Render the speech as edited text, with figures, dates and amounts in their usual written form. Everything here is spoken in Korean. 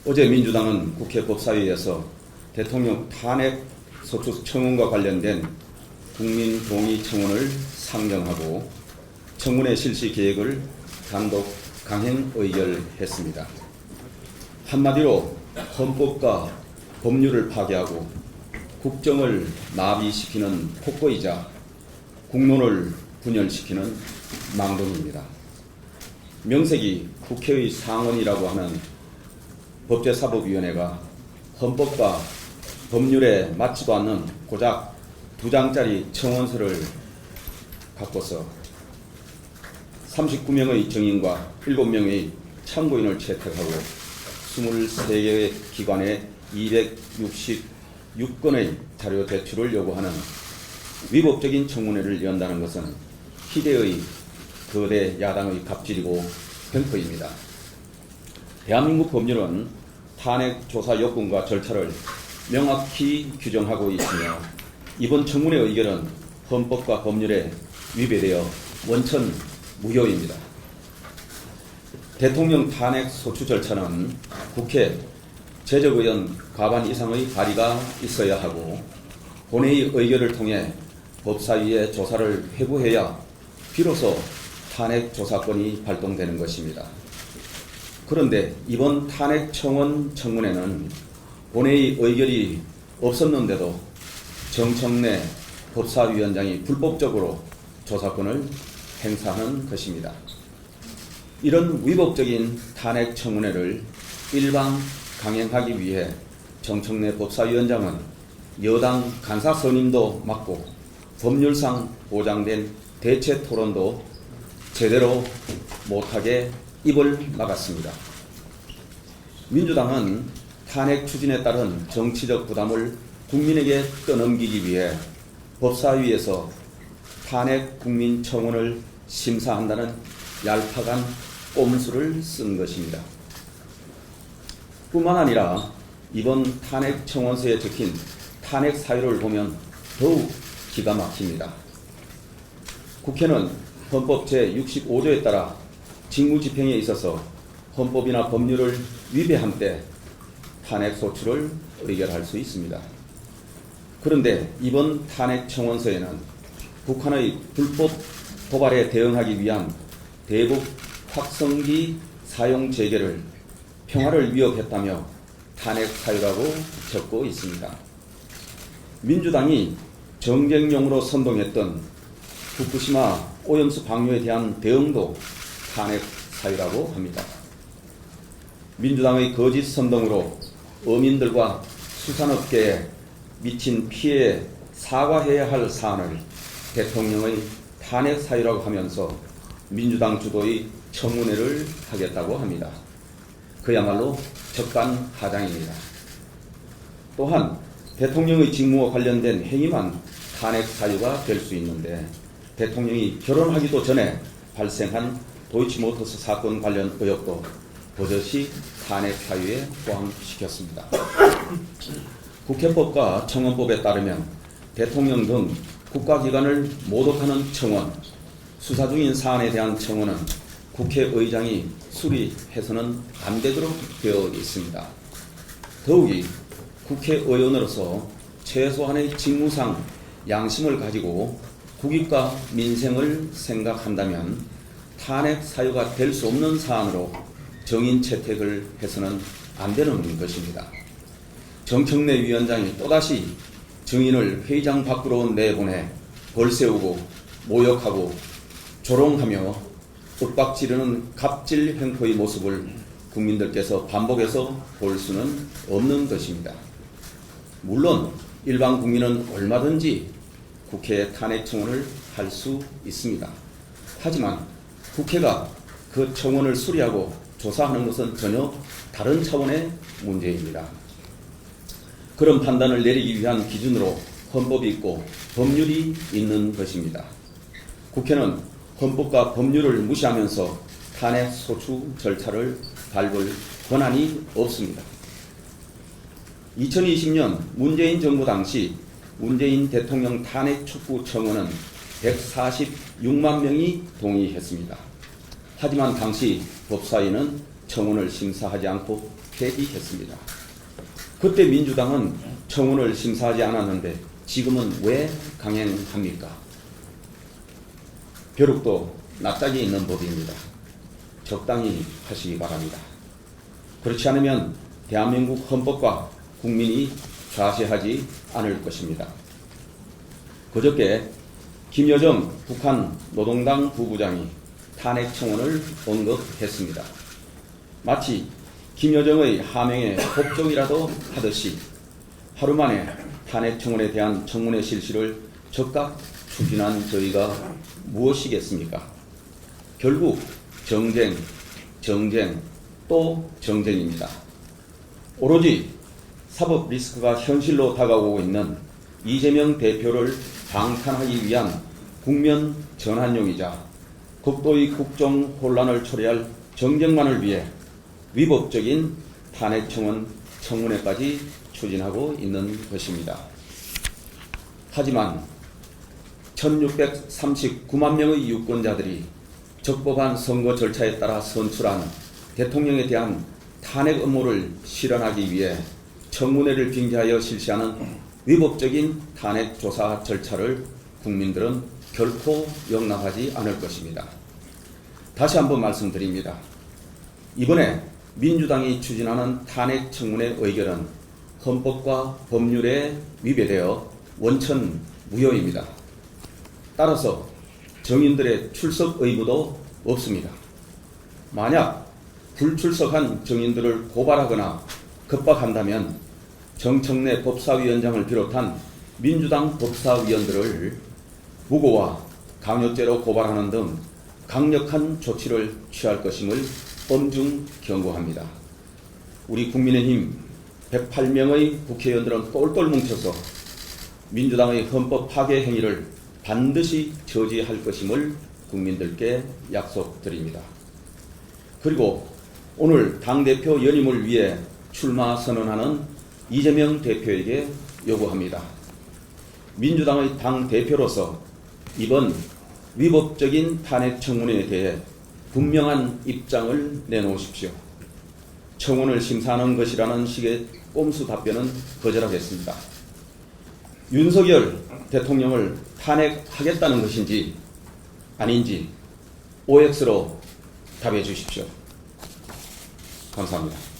어제 민주당은 국회 법사위에서 대통령 탄핵 소추 청원과 관련된 국민 동의 청원을 상정하고 청문회 실시 계획을 단독 강행 의결했습니다. 한마디로 헌법과 법률을 파괴하고 국정을 마비시키는 폭거이자 국론을 분열시키는 망동입니다. 명색이 국회의 상원이라고 하는 법제사법위원회가 헌법과 법률에 맞지도 않는 고작 2장짜리 청원서를 갖고서 39명의 증인과 7명의 참고인을 채택하고 23개의 기관에 266건의 자료 제출을 요구하는 위법적인 청문회를 연다는 것은 희대의 거대 야당의 갑질이고 횡포입니다. 대한민국 법률은 탄핵 조사 요건과 절차를 명확히 규정하고 있으며 이번 청문회 의결은 헌법과 법률에 위배되어 원천 무효입니다. 대통령 탄핵 소추 절차는 국회 제적의원 과반 이상의 발의가 있어야 하고 본회의 의결을 통해 법사위의 조사를 회부해야 비로소 탄핵 조사권이 발동되는 것입니다. 그런데 이번 탄핵 청원 청문회는 본회의 의결이 없었는데도 정청래 법사위원장이 불법적으로 조사권을 행사하는 것입니다. 이런 위법적인 탄핵 청문회를 일방 강행하기 위해 정청래 법사위원장은 여당 간사 선임도 맡고 법률상 보장된 대체 토론도 제대로 못하게 입을 막았습니다. 민주당은 탄핵 추진에 따른 정치적 부담을 국민에게 떠넘기기 위해 법사위에서 탄핵 국민 청원을 심사한다는 얄팍한 꼼수를 쓴 것입니다. 뿐만 아니라 이번 탄핵 청원서에 적힌 탄핵 사유를 보면 더욱 기가 막힙니다. 국회는 헌법 제65조에 따라 직무집행에 있어서 헌법이나 법률을 위배한 때 탄핵 소추를 의결할 수 있습니다. 그런데 이번 탄핵 청원서에는 북한의 불법 도발에 대응하기 위한 대북 확성기 사용 재개를 평화를 위협했다며 탄핵 사유라고 적고 있습니다. 민주당이 정쟁용으로 선동했던 후쿠시마 오염수 방류에 대한 대응도 탄핵 사유라고 합니다. 민주당의 거짓 선동으로 어민들과 수산업계에 미친 피해에 사과해야 할 사안을 대통령의 탄핵 사유라고 하면서 민주당 주도의 청문회를 하겠다고 합니다. 그야말로 적반하장입니다. 또한 대통령의 직무와 관련된 행위만 탄핵 사유가 될 수 있는데 대통령이 결혼하기도 전에 발생한 도이치모터스 사건 관련 의혹도 버젓이 탄핵 사유에 포함시켰습니다. 국회법과 청원법에 따르면 대통령 등 국가기관을 모독하는 청원, 수사 중인 사안에 대한 청원은 국회의장이 수리해서는 안 되도록 되어 있습니다. 더욱이 국회의원으로서 최소한의 직무상 양심을 가지고 국익과 민생을 생각한다면 탄핵 사유가 될 수 없는 사안으로 정인 채택을 해서는 안 되는 것입니다. 정청래 위원장이 또다시 증인을 회의장 밖으로 내보내 벌세우고 모욕하고 조롱하며 윽박지르는 갑질 횡포의 모습을 국민들께서 반복해서 볼 수는 없는 것입니다. 물론 일반 국민은 얼마든지 국회에 탄핵 청원을 할 수 있습니다. 하지만 국회가 그 청원을 수리하고 조사하는 것은 전혀 다른 차원의 문제입니다. 그런 판단을 내리기 위한 기준으로 헌법이 있고 법률이 있는 것입니다. 국회는 헌법과 법률을 무시하면서 탄핵 소추 절차를 밟을 권한이 없습니다. 2020년 문재인 정부 당시 문재인 대통령 탄핵 촉구 청원은 146만 명이 동의했습니다. 하지만 당시 법사위는 청원을 심사하지 않고 폐기했습니다. 그때 민주당은 청원을 심사하지 않았는데 지금은 왜 강행합니까? 벼룩도 낯짝이 있는 법입니다. 적당히 하시기 바랍니다. 그렇지 않으면 대한민국 헌법과 국민이 좌시하지 않을 것입니다. 그저께 김여정 북한 노동당 부부장이 탄핵 청원을 언급했습니다. 마치 김여정의 하명에 복종이라도 하듯이 하루 만에 탄핵 청원에 대한 청문회 실시를 즉각 추진한 저희가 무엇이겠습니까? 결국 정쟁, 또 정쟁입니다. 오로지 사법 리스크가 현실로 다가오고 있는 이재명 대표를 방탄하기 위한 국면 전환용이자 극도의 국정 혼란을 초래할 정쟁만을 위해 위법적인 탄핵 청원 청문회까지 추진하고 있는 것입니다. 하지만 1639만 명의 유권자들이 적법한 선거 절차에 따라 선출한 대통령에 대한 탄핵 음모를 실현하기 위해 청문회를 빙자하여 실시하는 위법적인 탄핵 조사 절차를 국민들은 결코 용납하지 않을 것입니다. 다시 한번 말씀드립니다. 이번에 민주당이 추진하는 탄핵 청문회 의결은 헌법과 법률에 위배되어 원천 무효입니다. 따라서 정인들의 출석 의무도 없습니다. 만약 불출석한 정인들을 고발하거나 급박한다면 정청래 법사위원장을 비롯한 민주당 법사위원들을 무고와 강요죄로 고발하는 등 강력한 조치를 취할 것임을 엄중 경고합니다. 우리 국민의힘 108명의 국회의원들은 똘똘 뭉쳐서 민주당의 헌법 파괴 행위를 반드시 저지할 것임을 국민들께 약속드립니다. 그리고 오늘 당대표 연임을 위해 출마 선언하는 이재명 대표에게 요구합니다. 민주당의 당대표로서 이번 위법적인 탄핵 청문회에 대해 분명한 입장을 내놓으십시오. 청원을 심사하는 것이라는 식의 꼼수 답변은 거절하겠습니다. 윤석열 대통령을 탄핵하겠다는 것인지 아닌지 OX로 답해 주십시오. 감사합니다.